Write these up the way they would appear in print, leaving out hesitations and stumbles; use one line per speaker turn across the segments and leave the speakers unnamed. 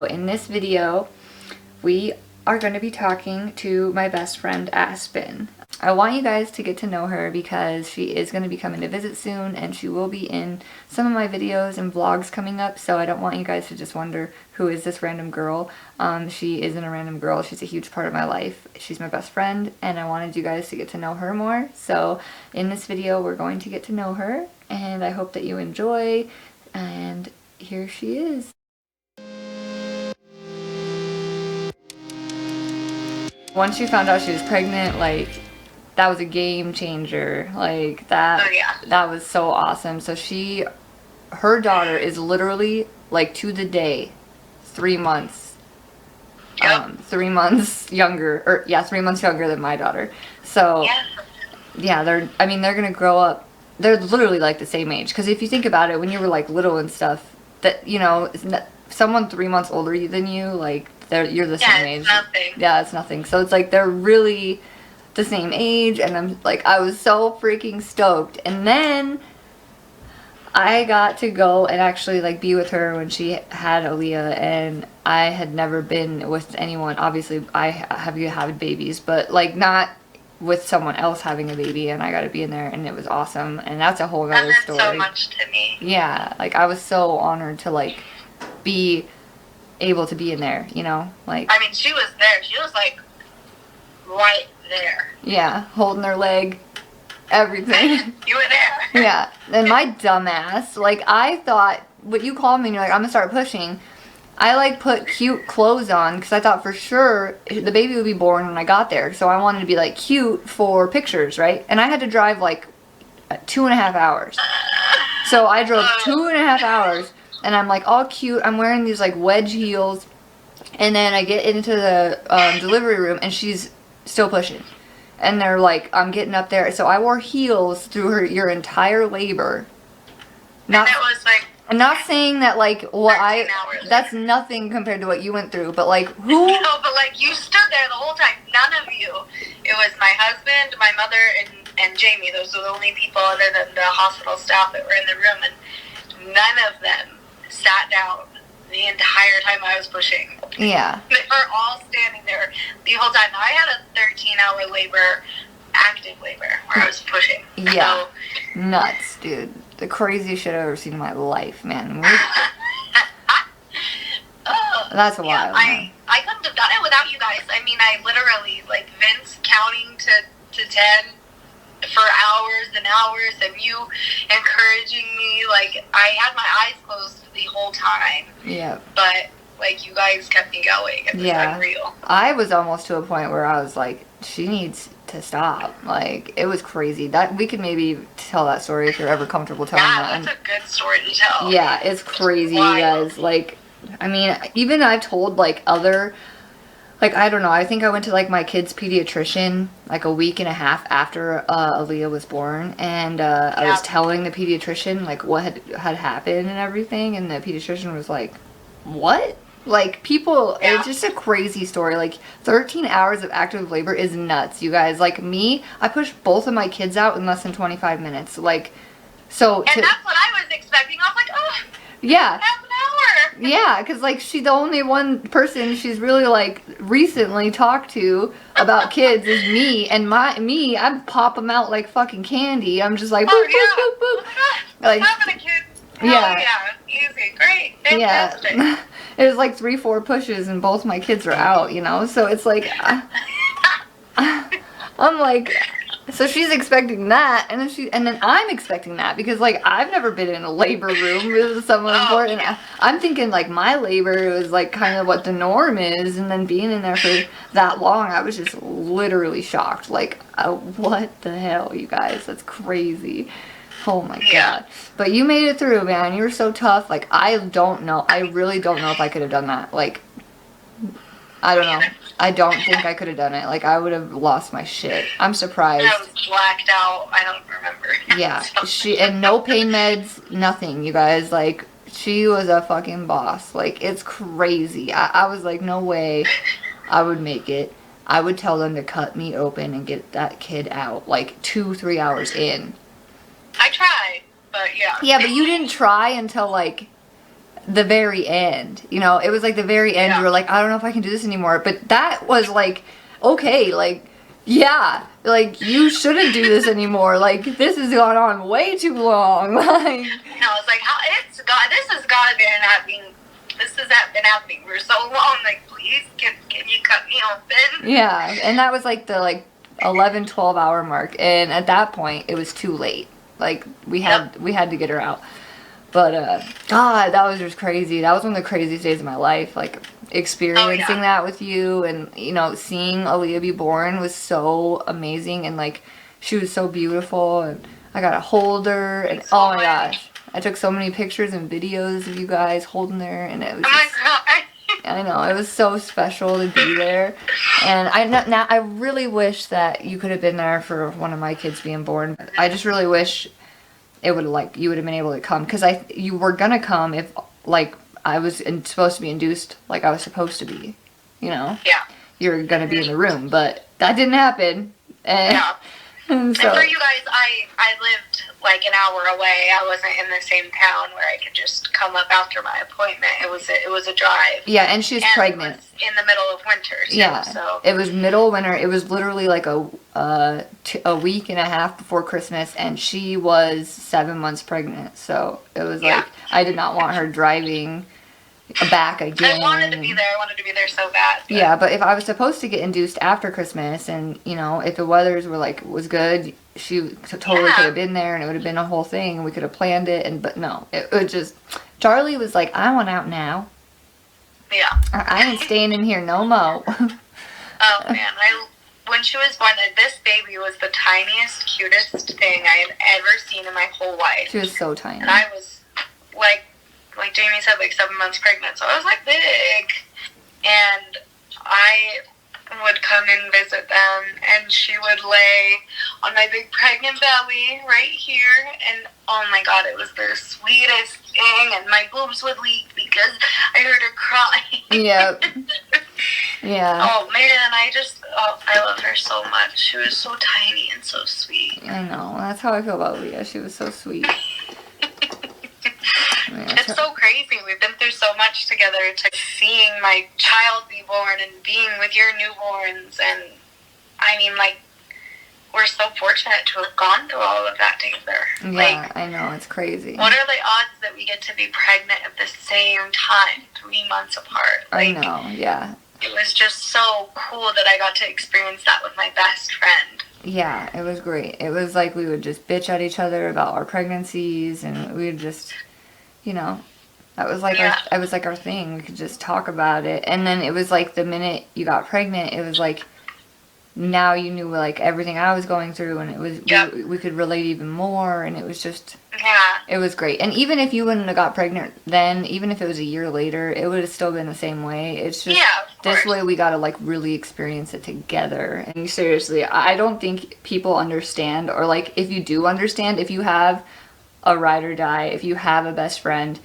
In this video, we are going to be talking to my best friend, Aspen. I want you guys to get to know her because she is going to be coming to visit soon and she will be in some of my videos and vlogs coming up, so I don't want you guys to just wonder, who is this random girl? She isn't a random girl. She's a huge part of my life. She's my best friend and I wanted you guys to get to know her more. So in this video, we're going to get to know her and I hope that you enjoy, and here she is. Once she found out she was pregnant, like, that was a game changer. Like, that was so awesome. So her daughter is literally, like, to the day, 3 months.
Yep.
3 months younger, 3 months younger than my daughter. So, yeah, they're gonna grow up, they're literally, like, the same age. Because if you think about it, when you were, like, little and stuff, that, you know, someone 3 months older than you, like, you're the same age.
Nothing.
Yeah, it's nothing. So it's like they're really the same age, and I'm like, I was so freaking stoked. And then I got to go and actually like be with her when she had Aaliyah, and I had never been with anyone. Obviously, I have had babies, but like not with someone else having a baby, and I got to be in there, and it was awesome. And that's a whole other story.
That meant so much to me.
Yeah, like I was so honored to like be able to be in there, you know, like,
I mean, she was there. She was like right there.
Yeah, holding her leg, everything.
You were there.
Yeah, and my dumbass, like, I thought, what you called me and you're like, I'm gonna start pushing, I like put cute clothes on because I thought for sure the baby would be born when I got there, so I wanted to be like cute for pictures, right? And I had to drive like 2.5 hours. So I drove 2.5 hours and I'm like all cute, I'm wearing these like wedge heels, and then I get into the delivery room and she's still pushing, and they're like, I'm getting up there, so I wore heels through your entire labor.
And it was like,
I'm not saying that like that's nothing compared to what you went through, but like who?
No, but like you stood there the whole time. None of you. It was my husband, my mother, and Jamie. Those were the only people other than the hospital staff that were in the room, and none of them sat down the entire time I was pushing.
Yeah.
They were all standing there the whole time. I had a 13-hour labor, active labor, where I was pushing.
Yeah. So, nuts, dude. The craziest shit I've ever seen in my life, man. That's wild.
Yeah, I couldn't have done it without you guys. I mean, I literally, like, Vince counting to 10 for hours and hours, and you encouraging me. Like, I had my eyes closed the whole time.
Yeah.
But, like, you guys kept me going. It was unreal.
I was almost to a point where I was like, she needs to stop. Like, it was crazy. That we could maybe tell that story if you're ever comfortable telling that.
That's a good story to tell.
Yeah, it's crazy, you guys. Like, I mean, even I've told like other, like, I don't know, I think I went to like my kid's pediatrician like a week and a half after Aaliyah was born, and I was telling the pediatrician like what had happened and everything, and the pediatrician was like, what? Like, people, it's just a crazy story. Like, 13 hours of active labor is nuts, you guys. Like, me, I pushed both of my kids out in less than 25 minutes. Like, so.
And that's what I was expecting. I was like, oh,
yeah.
half an hour.
Yeah, because, like, she's the only one person she's really, like, recently talked to about kids is me. And I pop them out like fucking candy. I'm just like, boop, boop, boop, boop.
Oh my God.
Like,
having a kid.
Yeah.
Easy. Great. Fantastic.
Yeah. It was like 3-4 pushes and both my kids are out, you know? So it's like, I'm like, so she's expecting that, and then I'm expecting that, because like I've never been in a labor room with someone important. I'm thinking like my labor was like kind of what the norm is, and then being in there for that long, I was just literally shocked. Like, what the hell, you guys? That's crazy. Oh my God. But you made it through, man. You were so tough. Like, I don't know. I really don't know if I could have done that. Like, I don't know. I don't think I could have done it. Like, I would have lost my shit. I'm surprised.
I was blacked out. I don't remember.
Yeah. And no pain meds, nothing, you guys. Like, she was a fucking boss. Like, it's crazy. I was like, no way I would make it. I would tell them to cut me open and get that kid out, like, 2-3 hours in.
I tried, but yeah.
Yeah, but you didn't try until like the very end. You know, it was like the very end.
Yeah.
You were like, I don't know if I can do this anymore. But that was like, okay, like, yeah, like, you shouldn't do this anymore. Like, this has gone on way too long. Like,
I was like, this has got to be happening. This has been happening for so long. Like, please, can you cut me open?
yeah, and that was like the 11, 12 hour mark, and at that point it was too late. Like, we had to get her out. But God, that was just crazy. That was one of the craziest days of my life. Like, experiencing that with you, and you know, seeing Aaliyah be born was so amazing, and like, she was so beautiful, and I got to hold her, and oh my gosh, I took so many pictures and videos of you guys holding her, and it was just, I know, it was so special to be there. And I really wish that you could have been there for one of my kids being born. I just really wish it would you would have been able to come, because you were gonna come if like I was supposed to be induced, like I was supposed to be, you know.
Yeah.
You're gonna be in the room, but that didn't happen. And so,
and for you guys, I lived like an hour away. I wasn't in the same town where I could just come up after my appointment. It was a drive.
Yeah, and she was pregnant.
It was in the middle of winter. Too,
yeah,
so
it was middle winter. It was literally like a week and a half before Christmas, and she was 7 months pregnant. So it was like, I did not want her driving back again.
I wanted to be there. I wanted to be there so bad. But.
Yeah, but if I was supposed to get induced after Christmas, and you know, if the weathers were was good, she totally could have been there, and it would have been a whole thing. We could have planned it, but no, it would just. Charlie was like, I want out now.
Yeah.
I ain't staying in here no more.
Oh man, when she was born, this baby was the tiniest, cutest thing I had ever seen in my whole life.
She was so tiny.
And I was like Jamie said, like 7 months pregnant, so I was like big. And I would come and visit them, and she would lay on my big pregnant belly right here, and oh my god, it was the sweetest thing, and my boobs would leak because I heard her crying.
Yep. Yeah.
Oh man, I love her so much. She was so tiny and so sweet.
I know, that's how I feel about Leah. She was so sweet.
It's so crazy. We've been through so much together, to seeing my child be born and being with your newborns, and I mean, like, we're so fortunate to have gone through all of that together.
Yeah,
like,
I know, it's crazy.
What are the odds that we get to be pregnant at the same time, 3 months apart? Like,
I know, yeah.
It was just so cool that I got to experience that with my best friend.
Yeah, it was great. It was like we would just bitch at each other about our pregnancies, and we would just, you know, that was like our thing. We could just talk about it. And then it was like the minute you got pregnant, it was like, now you knew like everything I was going through, and it was we could relate even more, and it was just it was great. And even if you wouldn't have got pregnant then, even if it was a year later, it would have still been the same way. It's just this way we got to like really experience it together. And seriously, I don't think people understand, or like if you do understand, if you have a ride or die, if you have a best friend,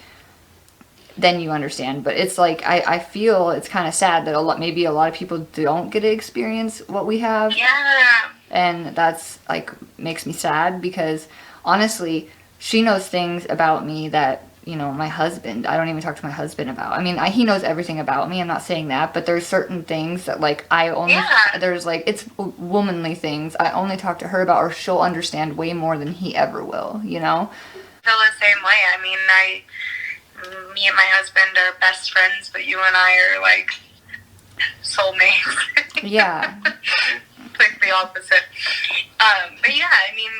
then you understand. But it's like, I feel it's kind of sad that maybe a lot of people don't get to experience what we have.
Yeah.
And that's like, makes me sad, because honestly, she knows things about me that, you know, my husband, I don't even talk to my husband about. I mean, he knows everything about me, I'm not saying that, but there's certain things that like I only, there's like, it's womanly things I only talk to her about, or she'll understand way more than he ever will, you know?
I feel the same way. I mean, me and my husband are best friends, but you and I are like soulmates.
Yeah.
Like the opposite. But yeah, I mean,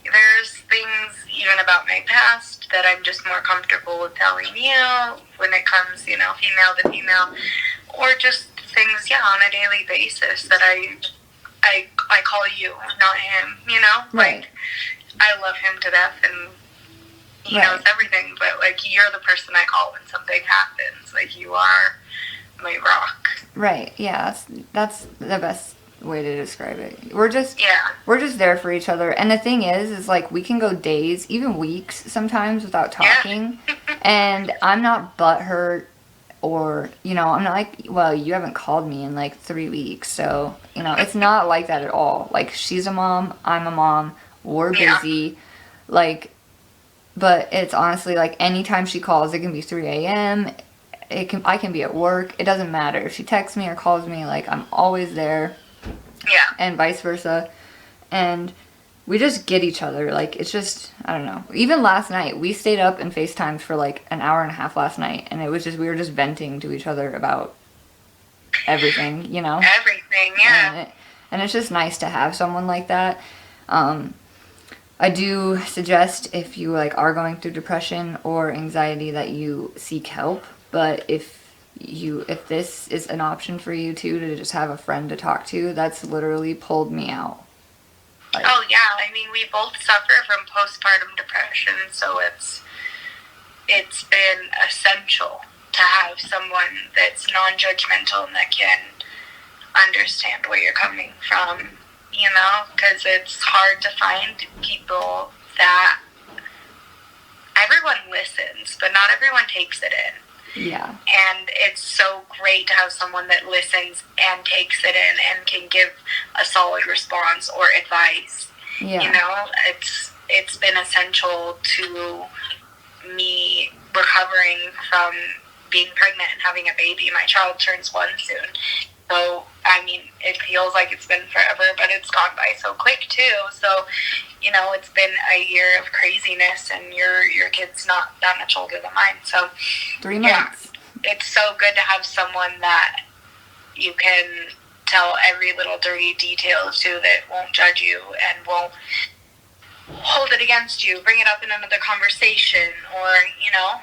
there's things even about my past that I'm just more comfortable with telling you when it comes, you know, female to female, or just things, on a daily basis that I call you, not him, you know?
Right.
Like, I love him to death, and he knows everything, but like, you're the person I call when something happens. Like, you are my rock.
Right. Yeah. That's the best way to describe it. We're just there for each other. And the thing is like, we can go days, even weeks sometimes, without talking. And I'm not butthurt, or, you know, I'm not like, well, you haven't called me in like 3 weeks. So, you know, it's not like that at all. Like, she's a mom, I'm a mom, we're busy. Like, but it's honestly like anytime she calls, it can be 3 a.m. I can be at work. It doesn't matter if she texts me or calls me. Like, I'm always there.
Yeah.
And vice versa. And we just get each other. Like, it's just, I don't know. Even last night, we stayed up and FaceTimed for like an hour and a half last night, and it was just, we were just venting to each other about everything, you know?
Everything, yeah.
And it's just nice to have someone like that. I do suggest, if you like are going through depression or anxiety, that you seek help. But if this is an option for you too, to just have a friend to talk to, that's literally pulled me out. Like,
oh yeah, I mean, we both suffer from postpartum depression, so it's been essential to have someone that's non-judgmental and that can understand where you're coming from, you know, because it's hard to find people that everyone listens, but not everyone takes it in.
Yeah.
And it's so great to have someone that listens and takes it in and can give a solid response or advice.
Yeah.
You know, it's been essential to me recovering from being pregnant and having a baby. My child turns 1 soon. So, I mean, it feels like it's been forever, but it's gone by so quick too. So, you know, it's been a year of craziness, and your kid's not that much older than mine. So,
3 months.
Yeah, it's so good to have someone that you can tell every little dirty detail to, that won't judge you and won't hold it against you, bring it up in another conversation, or, you know.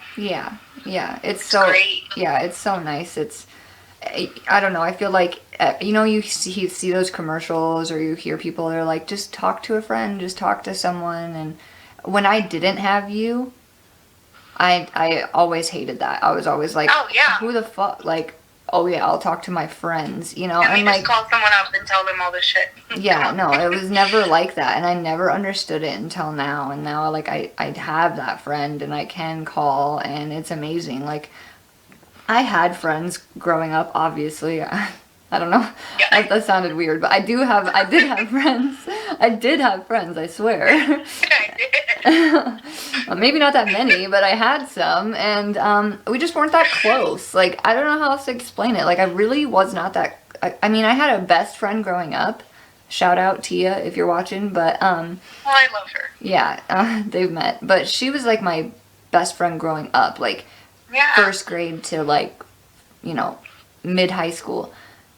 Yeah, it's so
great.
Yeah, it's so nice. I don't know, I feel like, you know, you see those commercials, or you hear people that are like, just talk to a friend, just talk to someone. And when I didn't have you, I always hated that. I was always like,
oh yeah,
who the fuck, like, oh yeah, I'll talk to my friends, you know.
And
like,
just call someone up and tell them all this shit.
Yeah, no, it was never like that, and I never understood it until now. And now, like, I have that friend, and I can call, and it's amazing. Like, I had friends growing up, obviously. I don't know.
Yeah.
That sounded weird, but I did have friends. I did have friends, I swear. Well, maybe not that many, but I had some, and we just weren't that close. Like, I don't know how else to explain it. Like, I really was not that. I mean, I had a best friend growing up. Shout out Tia if you're watching, but
well, I love her.
Yeah, they've met, but she was like my best friend growing up, like first grade to like, you know, mid high school,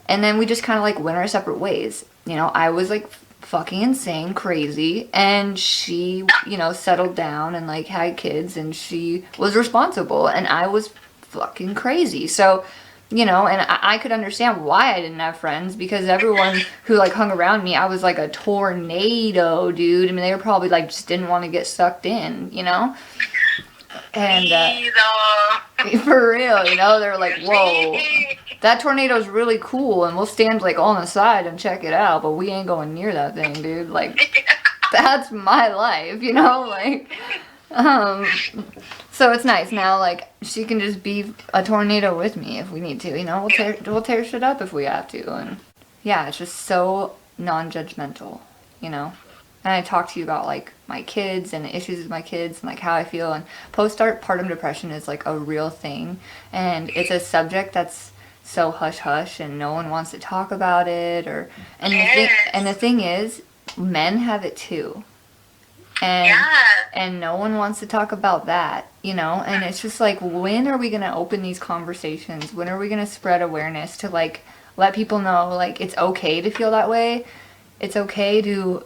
and then we just kind of like went our separate ways. You know, I was like fucking insane, crazy, and she, you know, settled down and like had kids, and she was responsible, and I was fucking crazy. So, you know, and I could understand why I didn't have friends, because everyone who like hung around me, I was like a tornado, dude. I mean, they were probably like just didn't want to get sucked in, you know. And for real, you know, they were like, whoa, that tornado's really cool, and we'll stand like on the side and check it out, but we ain't going near that thing, dude. Like, that's my life, you know, like, so it's nice now, like, she can just be a tornado with me if we need to, you know. We'll tear shit up if we have to. And yeah, it's just so non-judgmental, you know. And I talk to you about like my kids and the issues with my kids and like how I feel. And postpartum depression is like a real thing, and it's a subject that's so hush hush, and no one wants to talk about it. And the thing is, men have it too. And no one wants to talk about that, you know. And it's just like, when are we going to open these conversations? When are we going to spread awareness to like let people know like it's okay to feel that way? It's okay to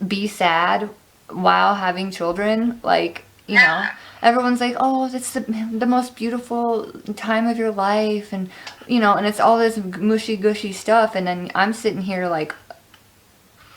be sad while having children. Like, you know, everyone's like, oh, it's the most beautiful time of your life, and you know, and it's all this mushy gushy stuff, and then I'm sitting here like,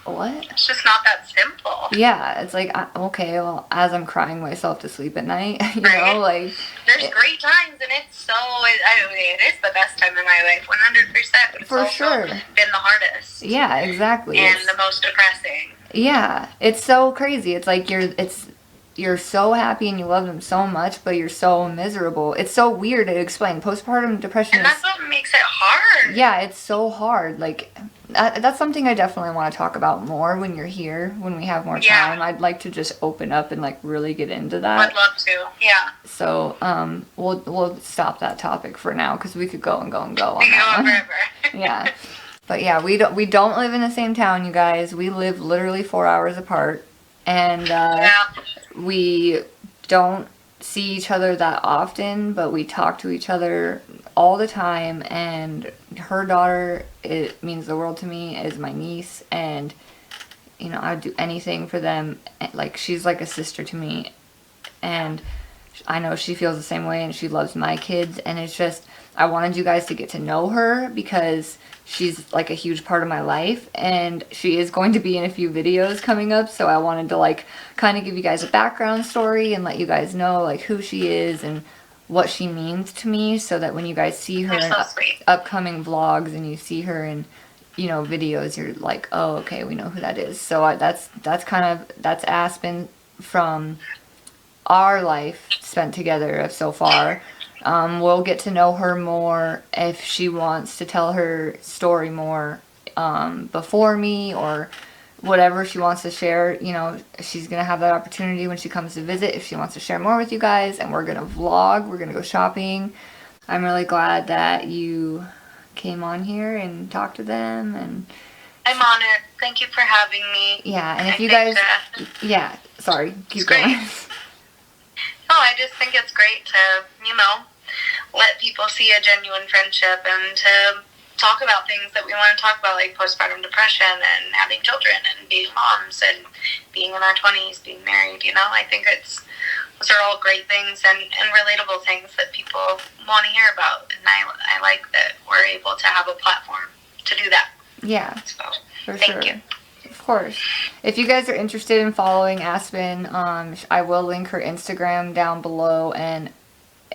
what?
It's just not that simple.
Yeah, it's like, okay, well, as I'm crying myself to sleep at night, you know, like,
there's great times, and it's so, I mean, it is the best time in my life, 100%. But it's
for
also
sure
been the hardest.
Yeah, exactly.
And the most depressing.
Yeah, it's so crazy. It's like you're so happy and you love them so much, but you're so miserable. It's so weird to explain. Postpartum depression
and that's what makes it hard.
Yeah, it's so hard. Like, That's something I definitely want to talk about more when you're here, when we have more
Yeah.
time. I'd like to just open up and like really get into that.
I'd love to. Yeah.
So we'll stop that topic for now because we could go and go and go on
We
that
go
one.
forever.
Yeah, but yeah, we don't live in the same town, you guys. We live literally 4 hours apart, and
Yeah.
we don't see each other that often, but we talk to each other all the time. And her daughter, it means the world to me, is my niece, and you know, I would do anything for them. Like, she's like a sister to me, and I know she feels the same way, and she loves my kids. And it's just, I wanted you guys to get to know her because she's like a huge part of my life, and she is going to be in a few videos coming up. So I wanted to like kind of give you guys a background story and let you guys know like who she is and what she means to me, so that when you guys see her
You're
in
so sweet.
upcoming vlogs and you see her in, you know, videos, you're like, oh, okay, we know who that is. So that's Aspen from our life spent together so far. We'll get to know her more if she wants to tell her story more before me, or whatever she wants to share. You know, she's gonna have that opportunity when she comes to visit if she wants to share more with you guys. And we're gonna vlog, we're gonna go shopping. I'm really glad that you came on here and talked to them. And
I'm honored. Thank you for having me.
yeah, and if
I
you
think,
guys, yeah, sorry, keep
it's great.
going.
No, I just think it's great to, you know, let people see a genuine friendship and to talk about things that we want to talk about, like postpartum depression and having children and being moms and being in our 20s, being married, you know. I think those are all great things and relatable things that people want to hear about. And I like that we're able to have a platform to do that.
Yeah,
So,
for
thank
sure.
you.
Of course. If you guys are interested in following Aspen, I will link her Instagram down below, and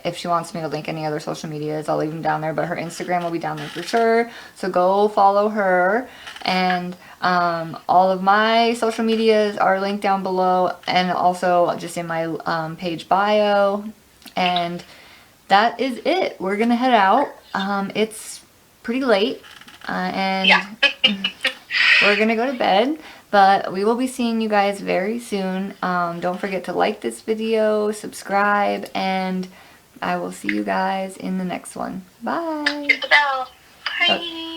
if she wants me to link any other social medias, I'll leave them down there, but her Instagram will be down there for sure. So go follow her, and all of my social medias are linked down below, and also just in my page bio. And that is it. We're gonna head out. It's pretty late, and
Yeah.
we're gonna go to bed, but we will be seeing you guys very soon. Don't forget to like this video, subscribe, and I will see you guys in the next one. Bye.
Hit the bell. Bye.